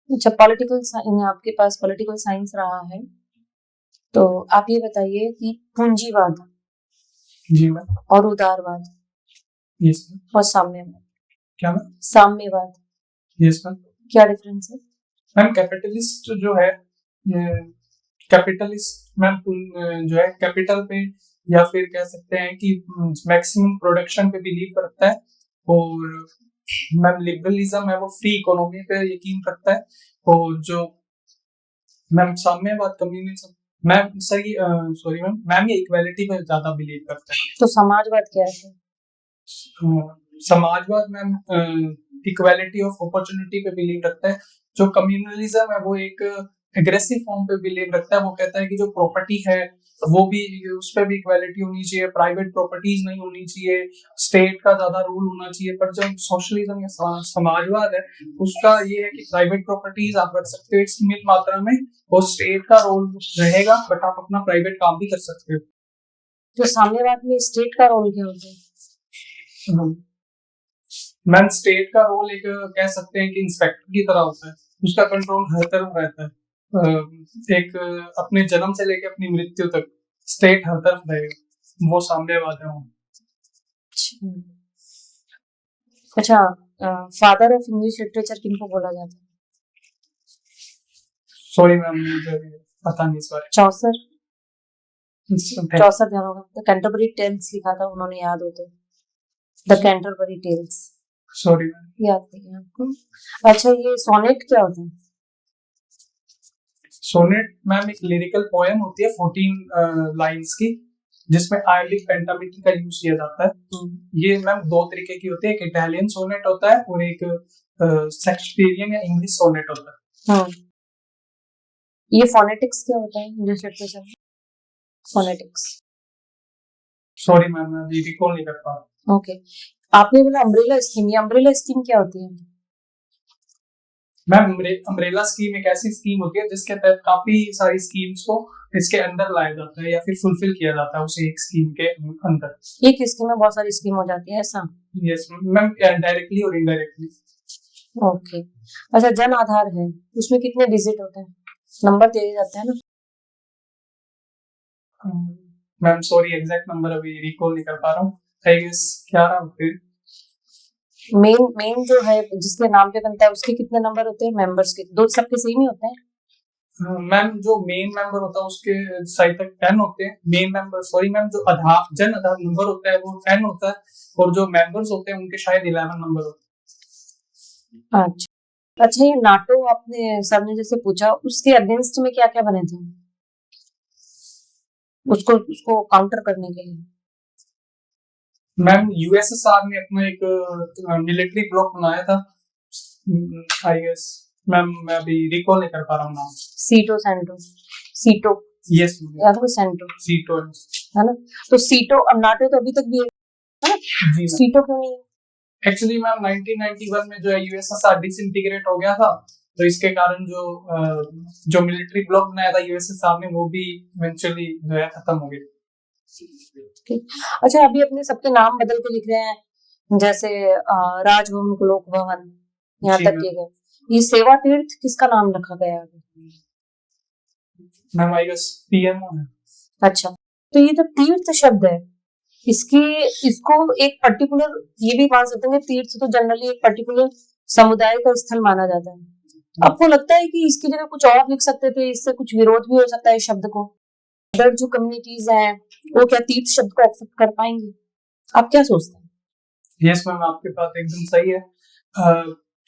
[SPEAKER 4] अच्छा, आपके पास पॉलिटिकल साइंस रहा है तो आप ये बताइए कि पूंजीवाद
[SPEAKER 1] जी मैम
[SPEAKER 4] और उदारवाद,
[SPEAKER 1] यस मैम,
[SPEAKER 4] और साम्यवाद,
[SPEAKER 1] क्या मैम?
[SPEAKER 4] साम्यवाद,
[SPEAKER 1] यस मैम।
[SPEAKER 4] क्या डिफरेंस है?
[SPEAKER 1] मैम कैपिटलिस्ट जो है कैपिटलिस्ट मैम जो है कैपिटल पे या फिर कह सकते हैं कि मैक्सिमम प्रोडक्शन पे बिलीव करता है, और मैम लिबरलिज्म है वो फ्री इकोनॉमी पे यकीन करता है, और जो मैम साम्यवाद कम्युनिज्म मैम सॉरी मैम ये इक्वालिटी पे ज्यादा बिलीव करता है।
[SPEAKER 4] तो समाजवाद क्या है?
[SPEAKER 1] समाजवाद मैम इक्वालिटी ऑफ अपॉर्चुनिटी पे बिलीव रखता है। जो कम्युनलिज्म है वो एक एग्रेसिव फॉर्म पे बिलीव रखता है। वो कहता है कि जो प्रॉपर्टी है वो भी, उस पे भी इक्वालिटी होनी चाहिए, प्राइवेट प्रॉपर्टीज नहीं होनी चाहिए, स्टेट का ज्यादा रूल होना चाहिए। पर जो सोशलिज्म या समाजवाद है उसका ये है कि प्राइवेट प्रॉपर्टीज आप रख सकते हो एक सीमित मात्रा में, और स्टेट का रोल रहेगा, बट आप अपना प्राइवेट काम भी कर सकते हो।
[SPEAKER 4] जो साम्यवाद में स्टेट का रोल क्या होता है?
[SPEAKER 1] मैम स्टेट का रोल एक कह सकते हैं कि इंस्पेक्टर की तरह होता है। उसका कंट्रोल हर तरफ रहता है। एक अपने जन्म से लेकर अपनी मृत्यु तक स्टेट हर तरफ रहेगा। वो साम्यवाद है वो।
[SPEAKER 4] अच्छा, फादर ऑफ इंग्लिश लिटरेचर किनको बोला जाता है?
[SPEAKER 1] सॉरी मैम, मुझे पता नहीं इस बारे
[SPEAKER 4] चौसर।
[SPEAKER 1] में।
[SPEAKER 4] चौसर ध्यान होगा, द कैंटरबरी टेल्स लिखा था उन्होंने, याद हो तो? The Canterbury Tales
[SPEAKER 1] sorry ma'am.
[SPEAKER 4] याद नहीं है आपको? अच्छा, ये सोनेट क्या होता है?
[SPEAKER 1] सोनेट मैम एक लिरिकल पोएम होती है 14 लाइंस की, जिसमें आयलिक पेंटामेट्री का यूज किया जाता है। ये मैम दो तरीके की होती है, एक इटालियन सोनेट होता है और एक शेक्सपियरियन या इंग्लिश सोनेट होता है।
[SPEAKER 4] ये फोनेटिक्स क्या होता है इंग्लिश लिटरेचर में? फोनेटिक्स।
[SPEAKER 1] सॉरी मैम, मैं अभी रिकॉल नहीं कर पा रहा।
[SPEAKER 4] ओके, आपने बोला अम्ब्रेला स्कीम, ये अम्ब्रेला स्कीम क्या होती है?
[SPEAKER 1] मैम अम्ब्रेला स्कीम एक ऐसी स्कीम होती है जिसके तहत काफी सारी स्कीम्स को इसके अंदर लाया जाता है या फिर फुलफिल किया जाता है उसी एक स्कीम के अंदर।
[SPEAKER 4] एक स्कीम में बहुत सारी स्कीम हो जाती है, ऐसा?
[SPEAKER 1] यस मैम, डायरेक्टली और इनडायरेक्टली।
[SPEAKER 4] ओके। अच्छा, जन आधार है, उसमें कितने डिजिट होते हैं? नंबर दिए जाते हैं ना?
[SPEAKER 1] मैम सॉरी, एग्जैक्ट नंबर अभी रिकॉल नहीं कर पा रहा हूँ। आई गेस 11 होते हैं।
[SPEAKER 4] मेन जो है जिसके नाम पे बनता है उसके कितने नंबर होते हैं? मेंबर्स के दो सबके सेम ही होते हैं?
[SPEAKER 1] मैम जो मेन मेंबर होता है उसके शायद तक 10 होते हैं। मेन मेंबर, सॉरी मैम, जो आधार जन आधार नंबर होता है वो 10 होता है, और जो मेंबर्स होते हैं उनके शायद 11 नंबर होते हैं।
[SPEAKER 4] अच्छा, ये नाटो आपने सर ने जैसे पूछा, उसके अगेंस्ट में क्या क्या बने थे उसको काउंटर करने के लिए?
[SPEAKER 1] मैम यूएसएसआर ने अपना एक मिलिट्री ब्लॉक बनाया था। आई गेस मैम, मैं अभी रिकॉल नहीं कर पा रहा हूँ नाम।
[SPEAKER 4] सीटो सेंटो, सीटो,
[SPEAKER 1] यस
[SPEAKER 4] या तो सेंटो,
[SPEAKER 1] सीटो
[SPEAKER 4] है ना? तो सीटो, अब नाटो तो अभी तक भी है,
[SPEAKER 1] जी।
[SPEAKER 4] सीटो क्यों नहीं है?
[SPEAKER 1] एक्चुअली मैम 1991 में जो है यूएसएसआर डिसइंटीग्रेट हो गया था, तो इसके कारण जो मिलिट्री ब्लॉक बनाया था यूएसएसआर ने वो भी इवेंचुअली जो है खत्म हो गया।
[SPEAKER 4] अच्छा, अभी अपने सबके नाम बदल के लिख रहे हैं, जैसे राजभवन को लोक भवन, यहाँ तक किए गए। ये सेवा तीर्थ किसका नाम रखा गया है?
[SPEAKER 1] मैम आई गेस पीएमओ है।
[SPEAKER 4] अच्छा, तो ये जो तीर्थ शब्द है, इसको एक पर्टिकुलर, ये भी मान सकते हैं कि तीर्थ तो जनरली एक पर्टिकुलर समुदाय का स्थल माना जाता है। आपको लगता है कि इसकी जगह कुछ और लिख सकते थे? इससे कुछ विरोध भी हो सकता है इस शब्द को? अदर जो कम्युनिटीज हैं वो क्या तीर्थ शब्द को एक्सेप्ट कर पाएंगे? आप क्या सोचते हैं?
[SPEAKER 1] यस मैम, आपकी बात एकदम सही है।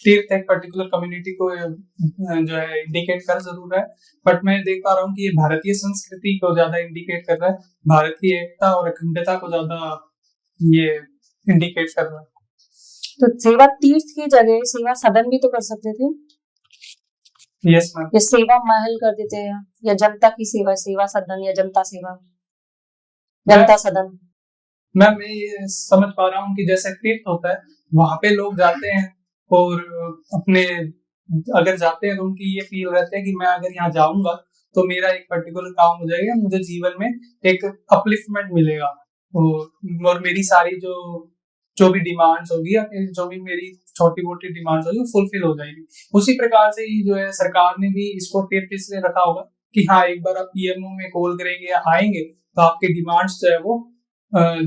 [SPEAKER 1] तीर्थ एक पर्टिकुलर कम्युनिटी को जो है इंडिकेट कर जरूर है, बट मैं देख पा रहा हूँ कि ये भारतीय संस्कृति को ज्यादा इंडिकेट कर रहा है, भारत की एकता और अखंडता को ज्यादा ये इंडिकेट कर रहा है।
[SPEAKER 4] तो सेवा तीर्थ की जगह सेवा सदन भी तो कर सकते थे।
[SPEAKER 1] यस मैम,
[SPEAKER 4] या सेवा महल कर देते हैं, या जनता की सेवा, सेवा सदन, या जनता सेवा, जनता सदन।
[SPEAKER 1] मैं ये समझ पा रहा हूँ कि जैसे तीर्थ होता है वहां पे लोग जाते हैं और अपने अगर जाते हैं तो उनकी ये फील रहता है कि मैं अगर यहाँ जाऊंगा तो मेरा एक पर्टिकुलर काम हो जाएगा, मुझे जीवन में एक अपलिफ्टमेंट मिलेगा, और मेरी सारी जो भी डिमांड्स होगी या फिर जो भी मेरी छोटी मोटी डिमांड्स होगी वो फुलफिल हो जाएगी। उसी प्रकार से ही जो है सरकार ने भी इसको तीर्थ इसलिए रखा होगा कि हाँ, एक बार आप पीएमओ में कॉल करेंगे या आएंगे तो आपकी डिमांड्स जो है वो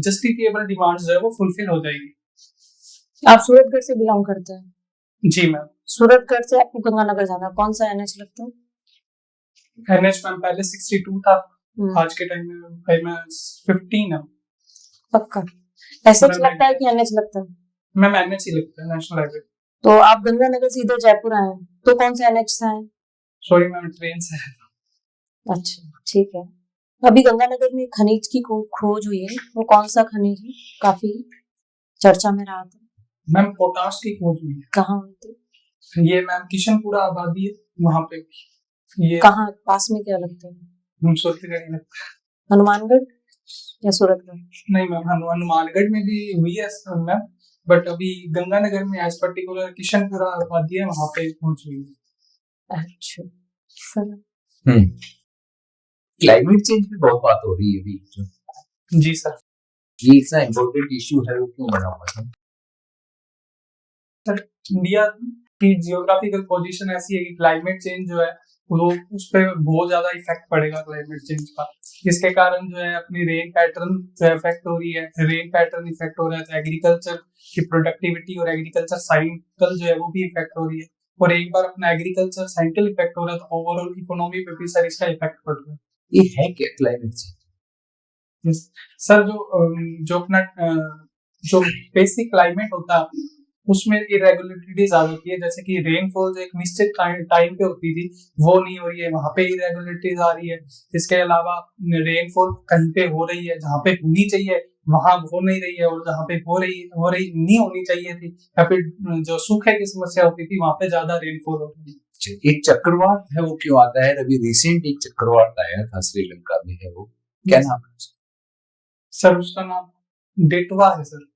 [SPEAKER 1] जस्टिफिएबल डिमांड्स जो है वो फुलफिल हो जाएगी।
[SPEAKER 4] आप सूरतगढ़ से बिलोंग करते हैं?
[SPEAKER 1] जी मैम।
[SPEAKER 4] सूरतगढ़ से आपको गंगानगर जाना, कौन सा एनएच लगता है?
[SPEAKER 1] एनएच मैम पहले 62 था, आज के टाइम में मैं 15 है।
[SPEAKER 4] पक्का एसएच लगता है कि एनएच लगता है?
[SPEAKER 1] मैम एनएच ही लगता है, नेशनल हाईवे।
[SPEAKER 4] तो आप गंगानगर से इधर जयपुर आए हैं तो कौन सा एनएच से आए?
[SPEAKER 1] सॉरी मैम, ट्रेन से।
[SPEAKER 4] अच्छा, ठीक है। अभी गंगानगर में खनिज की खोज हुई है, वो कौन सा खनिज है? काफी चर्चा में रहा था।
[SPEAKER 1] मैम पोटाश की खोज हुई
[SPEAKER 4] कहाँ हुई थी?
[SPEAKER 1] है। ये मैम किशनपुरा आबादी है, वहाँ पे ये
[SPEAKER 4] कहाँ पास में क्या लगते हैं?
[SPEAKER 1] सूरतगढ़ में।
[SPEAKER 4] हनुमानगढ़ या सूरतगढ़?
[SPEAKER 1] नहीं मैम, हनुमानगढ़ में भी हुई है मैम, बट अभी गंगानगर में एज पर्टिकुलर किशनपुरा आबादी है, वहाँ पे खोज हुई है।
[SPEAKER 4] अच्छा सर।
[SPEAKER 2] क्लाइमेट चेंज पे बहुत बात हो रही है अभी जो
[SPEAKER 1] जी सर।
[SPEAKER 2] ये इतना इम्पोर्टेंट इश्यू है, वो क्यों बना हुआ है?
[SPEAKER 1] सर इंडिया की जियोग्राफिकल पोजीशन ऐसी है कि क्लाइमेट चेंज जो है वो उस पर बहुत ज्यादा इफेक्ट पड़ेगा क्लाइमेट चेंज का। इसके कारण जो है अपनी रेन पैटर्न जो इफेक्ट हो रही है, रेन पैटर्न इफेक्ट हो रहा है, तो एग्रीकल्चर की प्रोडक्टिविटी और एग्रीकल्चर साइकिल जो है वो भी इफेक्ट हो रही है। और एक बार अपना एग्रीकल्चर साइकिल इफेक्ट हो रहा है तो ओवरऑल इकोनॉमी पे भी सर इसका इफेक्ट पड़ रहा है।
[SPEAKER 2] ये है क्या क्लाइमेट चेंज?
[SPEAKER 1] Yes. सर जो अपना जो बेसिक क्लाइमेट होता है उसमें इरेगुलरिटीज आ जाती है, जैसे कि रेनफॉल जो एक निश्चित टाइम पे होती थी वो नहीं हो रही है, वहां पे इरेगुलरिटीज आ रही है। इसके अलावा रेनफॉल कहीं पे हो रही है जहाँ पे होनी चाहिए वहां हो नहीं रही है, और जहाँ पे हो रही नहीं होनी चाहिए थी, या फिर जो सूखे की समस्या होती थी वहां पे ज्यादा रेनफॉल हो रही है।
[SPEAKER 2] एक चक्रवात है, वो क्यों आता है? अभी रिसेंट एक चक्रवात आया था श्रीलंका में, है वो क्या नाम है उसका?
[SPEAKER 1] सर उसका नाम डेटवा है सर।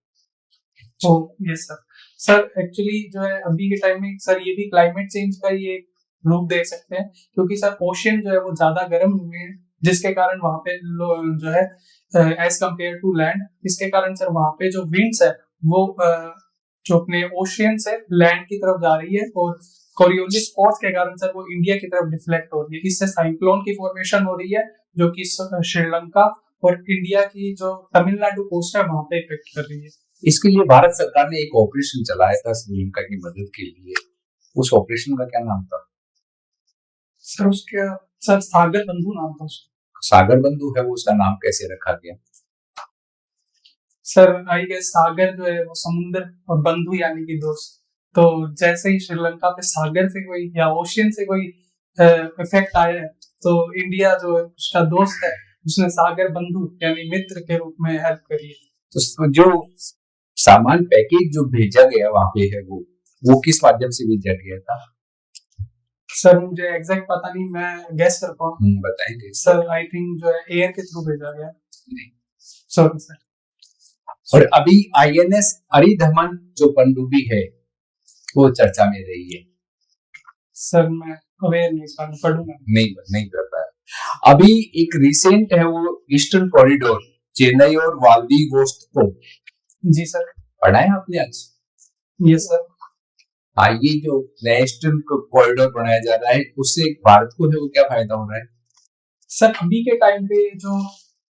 [SPEAKER 1] ओ यस सर। सर एक्चुअली जो है अभी के टाइम में सर ये भी क्लाइमेट चेंज का ही एक रूप देख सकते हैं, क्योंकि सर ओशियन जो है वो ज्यादा गर्म हुए हैं, जिसके कारण वहां पे जो है एज कम्पेयर टू लैंड, इसके कारण सर वहां पे जो विंड्स है वो जो अपने ओशियन से लैंड की तरफ जा रही है, और कोरियोलिस फोर्स के कारण सर वो इंडिया की तरफ डिफ्लेक्ट हो रही है। इससे साइक्लोन की फॉर्मेशन हो रही है जो कि श्रीलंका और इंडिया की जो तमिलनाडु कोस्ट है वहां पे इफेक्ट कर रही है।
[SPEAKER 2] इसके लिए भारत सरकार ने एक ऑपरेशन चलाया था श्रीलंका की मदद के लिए, उस ऑपरेशन का क्या नाम था?
[SPEAKER 1] सर उसके सर सागर बंधु नाम था उसका।
[SPEAKER 2] सागर बंधु है वो, उसका नाम कैसे रखा गया?
[SPEAKER 1] सर आई गेस सागर जो है वो समुद्र और बंधु यानी कि दोस्त, तो जैसे ही श्रीलंका पे सागर से कोई या ओशियन से कोई इफेक्ट आया है तो इंडिया जो है उसका दोस्त है उसने सागर बंधु यानी मित्र के रूप में हेल्प करी है।
[SPEAKER 2] तो जो सामान पैकेज जो भेजा गया वहां पे है वो किस माध्यम से भेजा गया था?
[SPEAKER 1] सर मुझे एग्जैक्ट पता नहीं, मैं गेस कर पाऊँ।
[SPEAKER 2] बताएंगे
[SPEAKER 1] सर आई थिंक जो है एयर के थ्रू भेजा गया। Sorry sir.
[SPEAKER 2] और अभी आईएनएस अरिधमन जो पनडुब्बी है वो चर्चा में रही है।
[SPEAKER 1] सर मैं अवेयर नहीं, सर पढ़ूंगा
[SPEAKER 2] नहीं करता है। अभी एक रिसेंट है वो ईस्टर्न कॉरिडोर चेन्नई और व्लादिवोस्तोक को।
[SPEAKER 1] जी सर।
[SPEAKER 2] पढ़ा है आपने आज?
[SPEAKER 1] Yes sir.
[SPEAKER 2] हाँ, ये जो ईस्टर्न कॉरिडोर बनाया जा रहा है उससे भारत को है वो क्या फायदा हो रहा है?
[SPEAKER 1] सर अभी के टाइम पे जो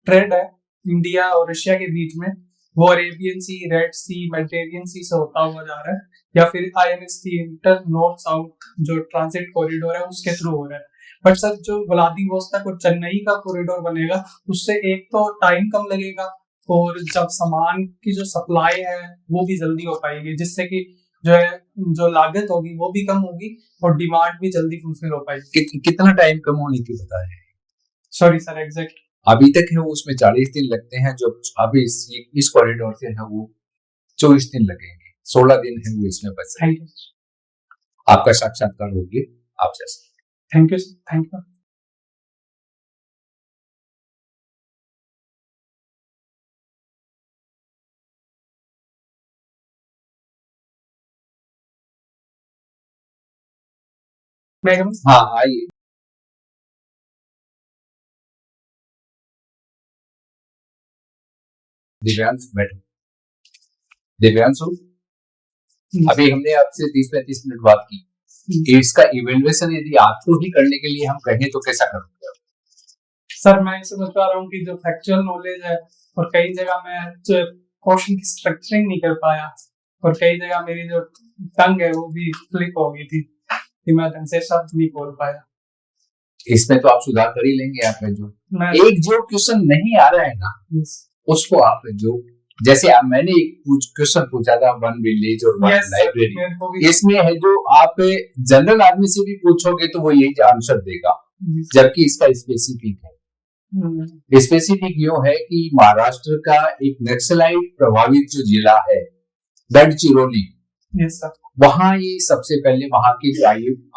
[SPEAKER 1] ट्रेड है इंडिया और रशिया के बीच में वो अरेबियन सी, रेड सी, मेडिटेरियन सी से होता हुआ जा रहा है, या फिर आईएनएसटी इंटर नॉर्थ साउथ जो ट्रांजिट कॉरिडोर है उसके थ्रू हो रहा है। बट सर जो व्लादिवोस्तोक और चेन्नई का कॉरिडोर बनेगा उससे एक तो टाइम कम लगेगा, और जब सामान की जो सप्लाई है वो भी जल्दी हो पाएगी, जिससे कि जो है जो लागत होगी वो भी कम होगी और डिमांड भी जल्दी फुलफिल हो पाएगी।
[SPEAKER 2] कितना टाइम कम होने की बता है?
[SPEAKER 1] सॉरी सर एग्जैक्ट
[SPEAKER 2] अभी तक है वो उसमें 40 दिन लगते हैं, जो अभी इस कॉरिडोर से है वो 24 दिन लगेंगे, 16 दिन है वो इसमें बच रहे हैं। आपका साक्षात्कार हो गया आपसे।
[SPEAKER 1] Thank you sir, thank you.
[SPEAKER 2] हाँ आइए। दिव्यांश बैठो। दिव्यांशु, अभी हमने आपसे 30-35 मिनट बात की, इसका इवेल्युएशन यदि आपको ही करने के लिए हम कहें तो कैसा करोगे?
[SPEAKER 1] सर मैं समझ पा रहा हूँ कि जो फैक्चुअल नॉलेज है और कई जगह मैं जो क्वेश्चन की स्ट्रक्चरिंग नहीं कर पाया, और कई जगह मेरी जो टंग है वो भी फ्लिप हो गई थी कि मैं ढंग से शब्द नहीं बोल पाया।
[SPEAKER 2] इसमें तो आप सुधार कर ही लेंगे। आप जो एक जो क्वेश्चन नहीं आ रहा है ना उसको आप जो जैसे मैंने एक क्वेश्चन पूछा था वन विलेज और वन लाइब्रेरी, इसमें है जो आप जनरल आदमी से भी पूछोगे तो वो यही आंसर देगा, जबकि इसका स्पेसिफिक है। स्पेसिफिक यो है कि महाराष्ट्र का एक नक्सलाइट प्रभावित जो जिला है गढ़चिरौली,
[SPEAKER 1] यस सर।
[SPEAKER 2] वहां ये सबसे पहले वहां के जो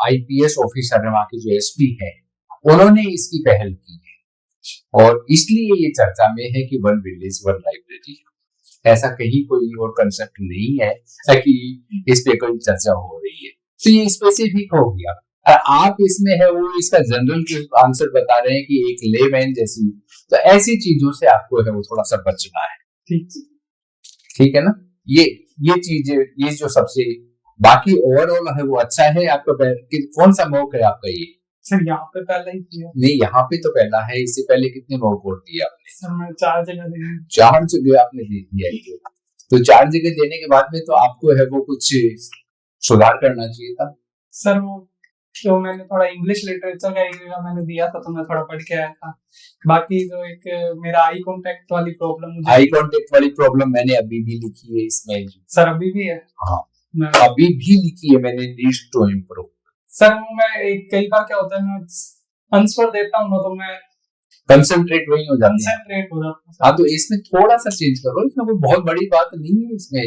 [SPEAKER 2] आईपीएस ऑफिसर है, वहां के जो एसपी है, उन्होंने इसकी पहल की है और इसलिए ये चर्चा में है कि वन विलेज वन लाइब्रेरी। ऐसा कहीं कोई और कंसेप्ट नहीं है कि इस पे कोई चर्चा हो रही है, तो ये स्पेसिफिक हो गया। आप इसमें है वो इसका जनरल आंसर बता रहे हैं कि एक लेमैन जैसी, तो ऐसी चीजों से आपको है वो थोड़ा सा बचना है। ठीक है ना। ये चीज, ये जो सबसे, बाकी ओवरऑल है वो अच्छा है। आपका कौन सा मॉक है आपका? ये
[SPEAKER 1] सर यहाँ पे पहले ही किया।
[SPEAKER 2] नहीं, यहाँ पे तो पहला है। इससे पहले कितने मॉक और दिए आपने?
[SPEAKER 1] सर मैं 4 जगह दी।
[SPEAKER 2] 4 जगह आपने दे दिया है। तो 4 जगह देने के बाद में तो आपको है वो कुछ सुधार करना चाहिए था
[SPEAKER 1] सर। वो तो मैंने थोड़ा इंग्लिश लिटरेचर का एरिया मैंने दिया था, तो मैं थोड़ा पढ़ के आया था। बाकी जो एक मेरा आई कांटेक्ट वाली प्रॉब्लम,
[SPEAKER 2] आई कांटेक्ट वाली प्रॉब्लम मैंने अभी भी लिखी है इसमें।
[SPEAKER 1] सर अभी भी है?
[SPEAKER 2] हाँ, अभी भी लिखी है मैंने, नीड्स टू इम्प्रूव।
[SPEAKER 1] सर मैं कई बार क्या होता है, मैं आंसर देता हूँ ना तो मैं
[SPEAKER 2] कंसंट्रेट वही हो जाता है। हाँ, तो इसमें थोड़ा सा चेंज करो। इसमें कोई बहुत बड़ी बात नहीं है, इसमें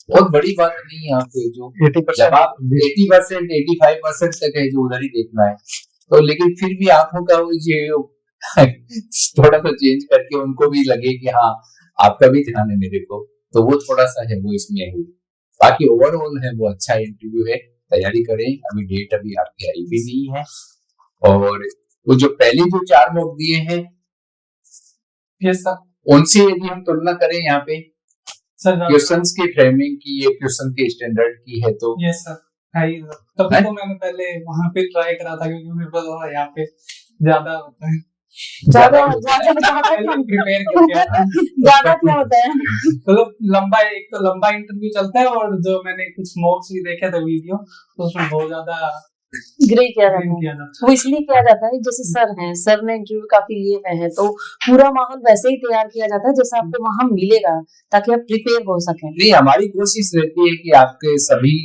[SPEAKER 2] बहुत बड़ी बात नहीं है। आपको जो 80%, 85% तक है जो उधर ही देखना है, तो लेकिन फिर भी आंखों का वो जो थोड़ा सा चेंज करके उनको भी लगे कि हाँ आपका भी ध्यान है मेरे को, तो वो थोड़ा सा है वो इसमें है। बाकी ओवरऑल है वो अच्छा इंटरव्यू है, तैयारी करें। अभी डेट अभी आपकी आई भी नहीं है। और वो जो पहले जो 4 मॉक दिए हैं,
[SPEAKER 1] यस सर,
[SPEAKER 2] उनसे यदि हम तुलना करें यहाँ पे क्वेश्चंस की फ्रेमिंग की, ये क्वेश्चन के स्टैंडर्ड की है, तो
[SPEAKER 1] यस सर है ही सर। तभी तो मैंने पहले वहां पे ट्राई करा था, क्योंकि मेरे पास यहाँ पे ज्यादा होता है।
[SPEAKER 4] ज्यादा प्रिपेयर ज्यादा क्या होता है,
[SPEAKER 1] मतलब लंबा, एक तो लंबा इंटरव्यू चलता है, और जो मैंने कुछ मॉक्स भी देखे थे वीडियो, तो उसमें बहुत ज्यादा
[SPEAKER 4] ग्रे किया जाता है। वो इसलिए किया जाता है, जैसे सर हैं, सर ने इंटरव्यू काफी लिए हुए हैं, तो पूरा माहौल वैसे ही तैयार किया जाता है जैसा आपको वहां मिलेगा, ताकि आप प्रिपेयर हो सकें।
[SPEAKER 2] नहीं, हमारी कोशिश रहती है कि आपके सभी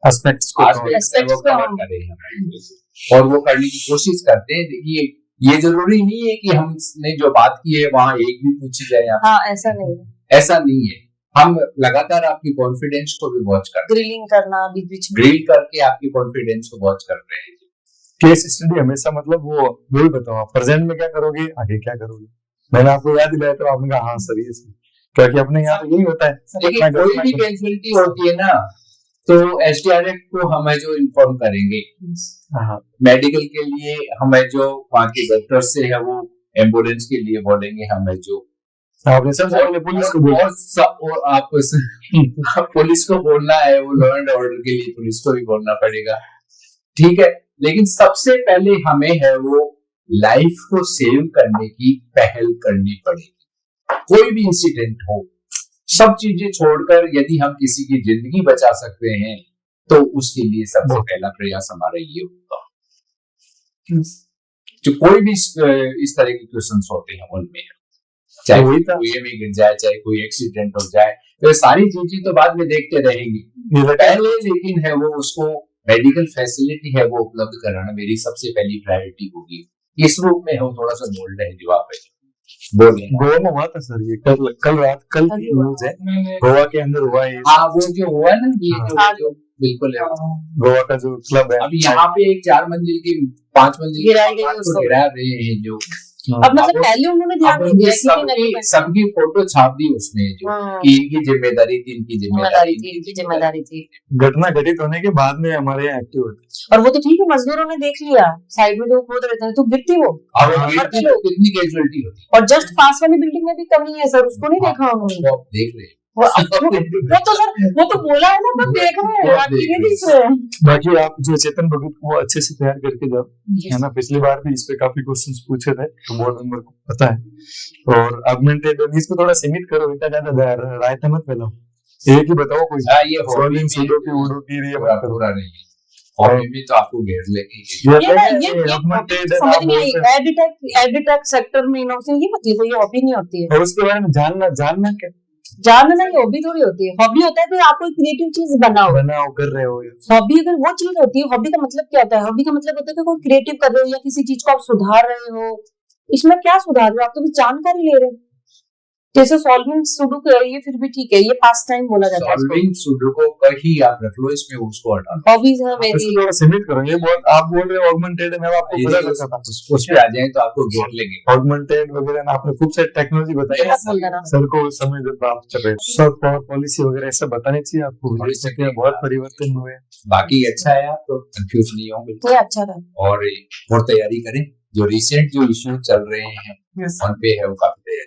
[SPEAKER 2] एस्पेक्ट्स को कवर करें और वो करने की कोशिश करते हैं। देखिए, ये जरूरी नहीं है कि हमने जो बात की है वहाँ एक भी पूछी जाए।
[SPEAKER 4] हाँ, ऐसा नहीं है,
[SPEAKER 2] ऐसा नहीं है। हम लगातार आपकी कॉन्फिडेंस को भी वॉच करते हैं,
[SPEAKER 4] ग्रिलिंग करना, बीच बीच में
[SPEAKER 2] ग्रिल करके आपकी कॉन्फिडेंस को वॉच कर रहे हैं।
[SPEAKER 3] केस स्टडी हमेशा मतलब वो ही बताओ, आप प्रेजेंट में क्या करोगे, आगे क्या करोगे। मैंने आपको याद दिलाया तो आपने कहा हाँ सर ये सही, क्योंकि अपने यहाँ पे यही होता है।
[SPEAKER 2] देखिए, कोई भी कैजुअलिटी होती है ना, तो एसडीआरएफ को हम है जो इन्फॉर्म करेंगे। मेडिकल के लिए हम है जो वहाँ के डॉक्टर से है वो एम्बुलेंस के लिए बोलेंगे, हम है जो
[SPEAKER 3] आपने सबसे पहले पुलिस को बोला,
[SPEAKER 2] और आप पुलिस को बोलना है, वो लॉ एंड ऑर्डर के लिए पुलिस को भी बोलना पड़ेगा। ठीक है, लेकिन सबसे पहले हमें है वो लाइफ को सेव करने की पहल करनी पड़ेगी। कोई भी इंसिडेंट हो, सब चीजें छोड़कर यदि हम किसी की जिंदगी बचा सकते हैं, तो उसके लिए सबसे पहला प्रयास हमारा ये होगा। जो कोई भी इस तरह के क्वेश्चंस होते हैं उनमें, चाहे कोई में गिर जाए, चाहे कोई एक्सीडेंट हो जाए, तो सारी चीजें तो बाद में देखते रहेंगी पहले, लेकिन है वो उसको मेडिकल फैसिलिटी है वो उपलब्ध कराना मेरी सबसे पहली प्रायोरिटी होगी। इस रूप में हो थोड़ा सा बोल्ड है जवाब है। बोले
[SPEAKER 3] गोवा में हुआ था सर, ये कल रात की न्यूज है, गोवा के अंदर हुआ है।
[SPEAKER 2] हाँ, वो जो हुआ ना, ये जो बिल्कुल है,
[SPEAKER 3] गोवा का जो क्लब है,
[SPEAKER 2] अभी यहाँ पे एक 4 मंजिल की 5 मंजिल गिरा रहे हैं जो।
[SPEAKER 4] अब मतलब पहले उन्होंने ध्यान नहीं दिया,
[SPEAKER 2] सबकी फोटो छाप दी उसमें जो कि इनकी जिम्मेदारी थी, इनकी जिम्मेदारी थी।
[SPEAKER 3] घटना घटित होने के बाद में हमारे यहाँ एक्टिव होते,
[SPEAKER 4] और वो तो ठीक है, मजदूरों ने देख लिया साइड में जो खोद रहे थे, तो गिरती वो
[SPEAKER 2] कितनी कैजुअलिटी होती,
[SPEAKER 4] और जस्ट पास वाली बिल्डिंग में भी कमी है सर, उसको नहीं देखा उन्होंने।
[SPEAKER 2] देख रहे
[SPEAKER 4] वो तो सर, वो तो बोला है ना, तो देख रहे हैं, आप नहीं देख रहे हैं।
[SPEAKER 3] बाकी आप जो चेतन भगत को अच्छे से तैयार करके जाओ, है ना। पिछली बार भी इस पे काफी क्वेश्चंस पूछे थे, तो बोर्ड मेंबर को पता है। और ऑगमेंटेड इसको थोड़ा सीमित करो, इतना ज्यादा रायता मत फैलाओ, एक ही बताओ कोई।
[SPEAKER 2] ये
[SPEAKER 3] सोलिंग सुडो की उडो की ये
[SPEAKER 2] पूरा नहीं है, और भी तो आपको घेर लेगी।
[SPEAKER 4] ये समझ नहीं आई, एडिटेक सेक्टर में इनोवेशन, ये मतलब ये हॉबी नहीं होती है,
[SPEAKER 3] और उसके बारे में जानना क्या,
[SPEAKER 4] जानना नहीं, हॉबी थोड़ी होती है। हॉबी होता है कि आप कोई क्रिएटिव चीज बनाओ कर रहे हो। हॉबी अगर वो चीज होती है, हॉबी का मतलब क्या होता है, हॉबी का मतलब होता है कि कोई क्रिएटिव कर रहे हो या किसी चीज को आप सुधार रहे हो। इसमें क्या सुधार रहे हो, आप तो जानकारी ले रहे हो। जैसे सॉल्विंग सुडोकू है ये फिर भी ठीक है, ये पास टाइम बोला जाता है।
[SPEAKER 2] सॉल्विंग सुडोकू का ही आप रख लो, इसमें उसको हटा दो।
[SPEAKER 4] हॉबीज है
[SPEAKER 3] आप
[SPEAKER 4] मेरी।
[SPEAKER 3] इसको थोड़ा सीमित करो, ये बहुत आप बोल रहे हो ऑगमेंटेड में, आपको
[SPEAKER 2] यदि
[SPEAKER 3] पता लगा था
[SPEAKER 2] उस पे आ जाए तो आपको घेर लेंगे।
[SPEAKER 3] ऑगमेंटेड वगैरह ना, आपने खूब सारी टेक्नोलॉजी बताई
[SPEAKER 4] क्या बोल रहा
[SPEAKER 3] सर को उस समय जब आप चल रहे सब पावर पॉलिसी वगैरह ऐसा बतानी चाहिए आपको,
[SPEAKER 2] Policy
[SPEAKER 3] कि बहुत परिवर्तन हुए।
[SPEAKER 2] बाकी अच्छा है, आप तो कंफ्यूज नहीं होंगे
[SPEAKER 4] ये अच्छा था।
[SPEAKER 2] और तैयारी करें। जो रिसेंट जो इश्यू चल रहे हैं
[SPEAKER 1] Yes.
[SPEAKER 2] उन पे है वो काफी तैयारी